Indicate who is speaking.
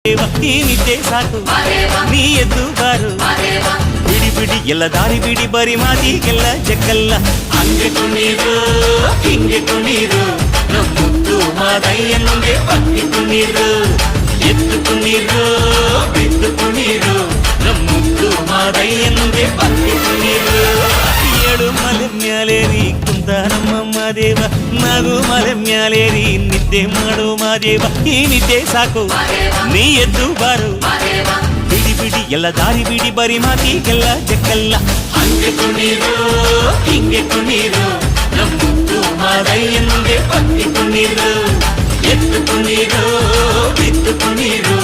Speaker 1: ಈ ನಿದ್ದೆ ಸಾಕು ನೀ ಎದ್ದು ಬಾರು ಬಿಡಿ ಬಿಡಿ ಎಲ್ಲ ದಾರಿ ಬಿಡಿ ಬರಿ ಮಾತಿಗೆಲ್ಲ ಜಗ್ಗಲ್ಲ ಹಂಗೆ ಕುಣೀರು ಹಿಂಗೆ ಕುಣೀರು ನಮ್ಮುದ್ದು ಮಾದಯ್ಯನೊಂದೆ ಪಕ್ಕಿ ಕುಣೀರು ಎದ್ದು ಕುಣೀರು ಬಿದ್ದು ಕುಣೀರು ನಮ್ಮುದ್ದು ಮಾದಯ್ಯನೊಂದೆ ಪಕ್ಕಿ ಕುಣೀರು ಏಳು ಮಲೆ ಮ್ಯಾಲೇರಿ ಕುಂತ ನಮ್ಮ ಮಾದೇವ ನಗು ಮಲೆ ಮ್ಯಾಲೇರಿ ನಿದ್ದೆ ಮಾಡು ಮಾದೇವ ಈ ನಿದ್ದೆ ಸಾಕು ನೀ ಎದ್ದು ಬಾರು ಬಿಡಿ ಬಿಡಿ ಎಲ್ಲ ದಾರಿ ಬಿಡಿ ಬರಿ ಮಾತಿಗೆಲ್ಲ ಜಗ್ಗಲ್ಲ ಹಂಗೆ ಕುಣೀರು ಹಿಂಗೆ ಕುಣೀರು ನಮ್ಮುದ್ದು ಮಾದಯ್ಯನೊಂದೆ ಪಕ್ಕಿ ಕುಣೀರು ಎದ್ದು ಕುಣೀರು ಬಿದ್ದು ಕುಣೀರು